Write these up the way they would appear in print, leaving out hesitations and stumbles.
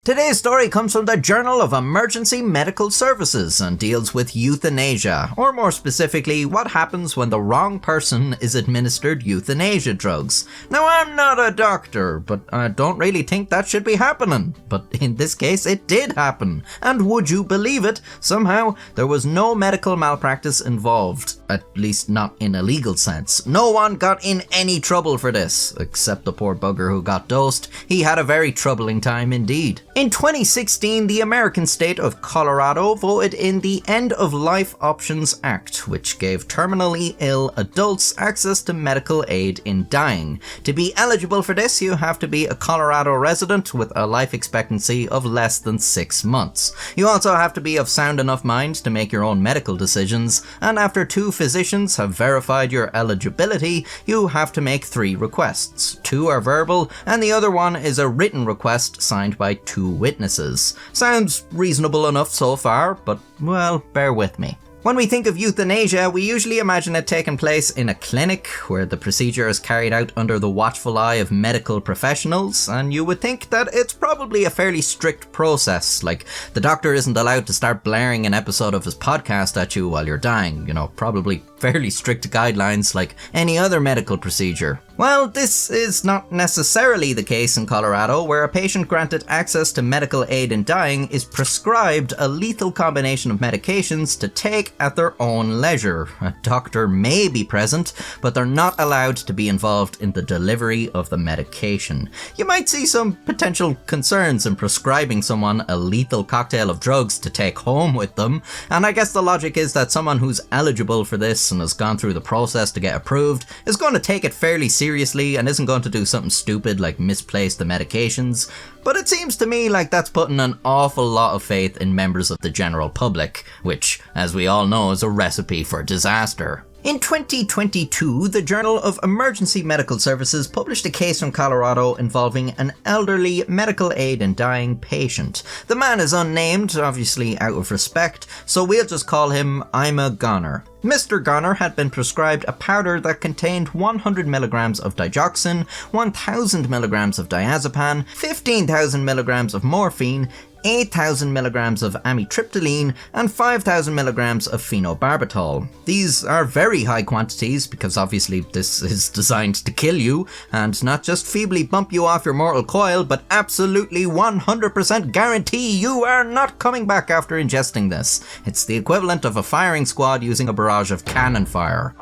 Today's story comes from the Journal of Emergency Medical Services and deals with euthanasia, or more specifically, what happens when the wrong person is administered euthanasia drugs. Now, I'm not a doctor, but I don't really think that should be happening. But in this case, it did happen. And would you believe it? Somehow, there was no medical malpractice involved. At least not in a legal sense. No one got in any trouble for this, except the poor bugger who got dosed. He had a very troubling time indeed. In 2016, the American state of Colorado voted in the End of Life Options Act, which gave terminally ill adults access to medical aid in dying. To be eligible for this, you have to be a Colorado resident with a life expectancy of less than 6 months. You also have to be of sound enough mind to make your own medical decisions, and after 2 physicians have verified your eligibility, you have to make 3 requests. 2 are verbal, and the other one is a written request signed by 2 witnesses. Sounds reasonable enough so far, but, well, bear with me. When we think of euthanasia, we usually imagine it taking place in a clinic where the procedure is carried out under the watchful eye of medical professionals, and you would think that it's probably a fairly strict process, like the doctor isn't allowed to start blaring an episode of his podcast at you while you're dying, probably fairly strict guidelines like any other medical procedure. Well, this is not necessarily the case in Colorado, where a patient granted access to medical aid in dying is prescribed a lethal combination of medications to take at their own leisure. A doctor may be present, but they're not allowed to be involved in the delivery of the medication. You might see some potential concerns in prescribing someone a lethal cocktail of drugs to take home with them, and I guess the logic is that someone who's eligible for this and has gone through the process to get approved is going to take it fairly seriously and isn't going to do something stupid like misplace the medications. But it seems to me like that's putting an awful lot of faith in members of the general public, which, as we all know, is a recipe for disaster. In 2022, the Journal of Emergency Medical Services published a case from Colorado involving an elderly medical aid in dying patient. The man is unnamed, obviously out of respect, so we'll just call him I'm a Goner. Mr. Goner had been prescribed a powder that contained 100 milligrams of digoxin, 1,000 milligrams of diazepam, 15,000 milligrams of morphine, 8,000 milligrams of amitriptyline, and 5,000 milligrams of phenobarbital. These are very high quantities because obviously this is designed to kill you, and not just feebly bump you off your mortal coil, but absolutely 100% guarantee you are not coming back after ingesting this. It's the equivalent of a firing squad using a barrage of cannon fire.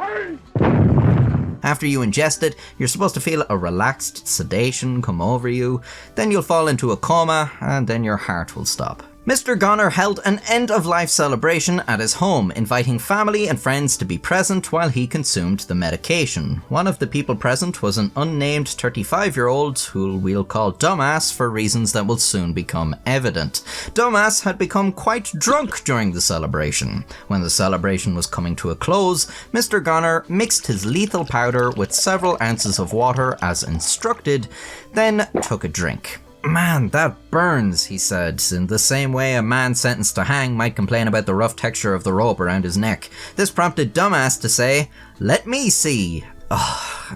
After you ingest it, you're supposed to feel a relaxed sedation come over you, then you'll fall into a coma, and then your heart will stop. Mr. Goner held an end-of-life celebration at his home, inviting family and friends to be present while he consumed the medication. One of the people present was an unnamed 35-year-old, who we'll call Dumbass for reasons that will soon become evident. Dumbass had become quite drunk during the celebration. When the celebration was coming to a close, Mr. Goner mixed his lethal powder with several ounces of water as instructed, then took a drink. "Man, that burns," he said, in the same way a man sentenced to hang might complain about the rough texture of the rope around his neck. This prompted Dumbass to say, "Let me see."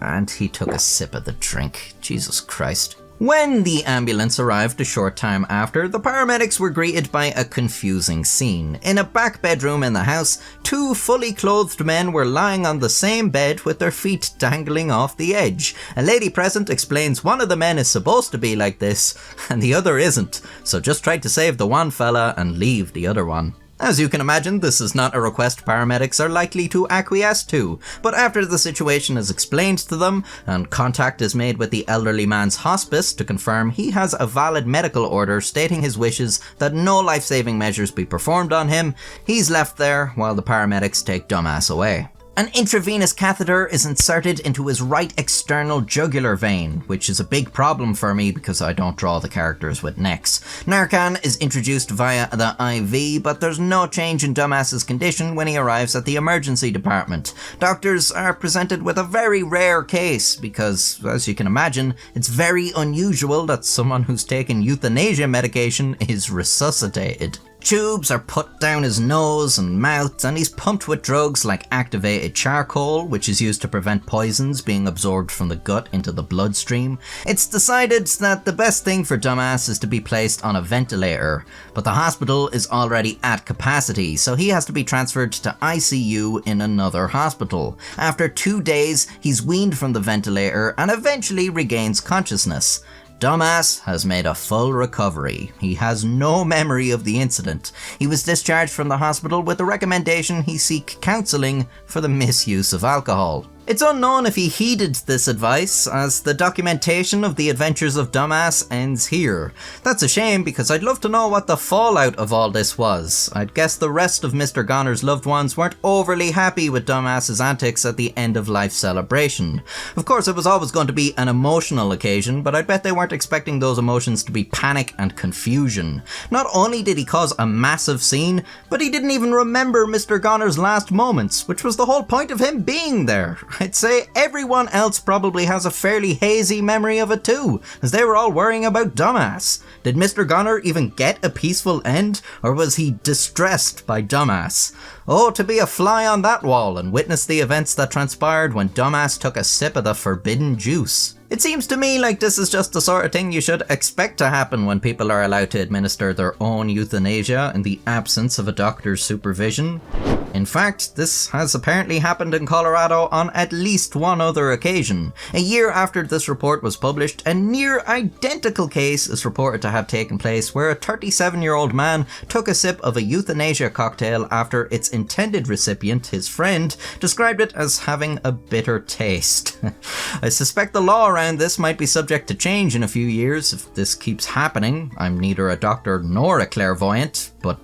And he took a sip of the drink. Jesus Christ. When the ambulance arrived a short time after, the paramedics were greeted by a confusing scene. In a back bedroom in the house, 2 fully clothed men were lying on the same bed with their feet dangling off the edge. A lady present explains one of the men is supposed to be like this, and the other isn't, so just try to save the one fella and leave the other one. As you can imagine, this is not a request paramedics are likely to acquiesce to, but after the situation is explained to them, and contact is made with the elderly man's hospice to confirm he has a valid medical order stating his wishes that no life-saving measures be performed on him, he's left there while the paramedics take Dumbass away. An intravenous catheter is inserted into his right external jugular vein, which is a big problem for me because I don't draw the characters with necks. Narcan is introduced via the IV, but there's no change in Dumbass's condition when he arrives at the emergency department. Doctors are presented with a very rare case because, as you can imagine, it's very unusual that someone who's taken euthanasia medication is resuscitated. Tubes are put down his nose and mouth, and he's pumped with drugs like activated charcoal, which is used to prevent poisons being absorbed from the gut into the bloodstream. It's decided that the best thing for Dumbass is to be placed on a ventilator, but the hospital is already at capacity, so he has to be transferred to ICU in another hospital. After 2 days, he's weaned from the ventilator and eventually regains consciousness. Dumbass has made a full recovery. He has no memory of the incident. He was discharged from the hospital with the recommendation he seek counselling for the misuse of alcohol. It's unknown if he heeded this advice, as the documentation of the adventures of Dumbass ends here. That's a shame, because I'd love to know what the fallout of all this was. I'd guess the rest of Mr. Goner's loved ones weren't overly happy with Dumbass's antics at the end of life celebration. Of course, it was always going to be an emotional occasion, but I'd bet they weren't expecting those emotions to be panic and confusion. Not only did he cause a massive scene, but he didn't even remember Mr. Goner's last moments, which was the whole point of him being there. I'd say everyone else probably has a fairly hazy memory of it too, as they were all worrying about Dumbass. Did Mr. Goner even get a peaceful end, or was he distressed by Dumbass? Oh, to be a fly on that wall and witness the events that transpired when Dumbass took a sip of the forbidden juice. It seems to me like this is just the sort of thing you should expect to happen when people are allowed to administer their own euthanasia in the absence of a doctor's supervision. In fact, this has apparently happened in Colorado on at least one other occasion. A year after this report was published, a near identical case is reported to have taken place where a 37-year-old man took a sip of a euthanasia cocktail after its intended recipient, his friend, described it as having a bitter taste. I suspect the law around this might be subject to change in a few years if this keeps happening. I'm neither a doctor nor a clairvoyant, but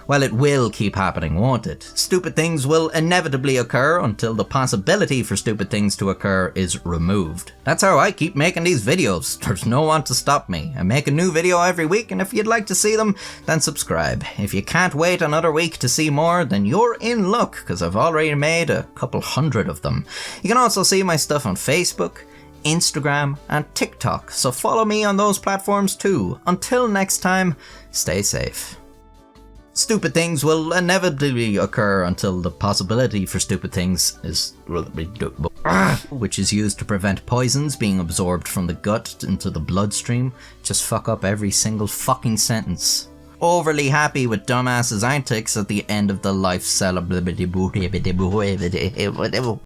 well, it will keep happening, won't it? Stupid things will inevitably occur until the possibility for stupid things to occur is removed. That's how I keep making these videos. There's no one to stop me. I make a new video every week, and if you'd like to see them, then subscribe. If you can't wait another week to see more, then you're in luck, because I've already made a couple hundred of them. You can also see my stuff on Facebook, Instagram, and TikTok, so follow me on those platforms too. Until next time, stay safe. Stupid things will inevitably occur until the possibility for stupid things is which is used to prevent poisons being absorbed from the gut into the bloodstream. Just fuck up every single fucking sentence. Overly happy with Dumbass's antics at the end of the life celebration.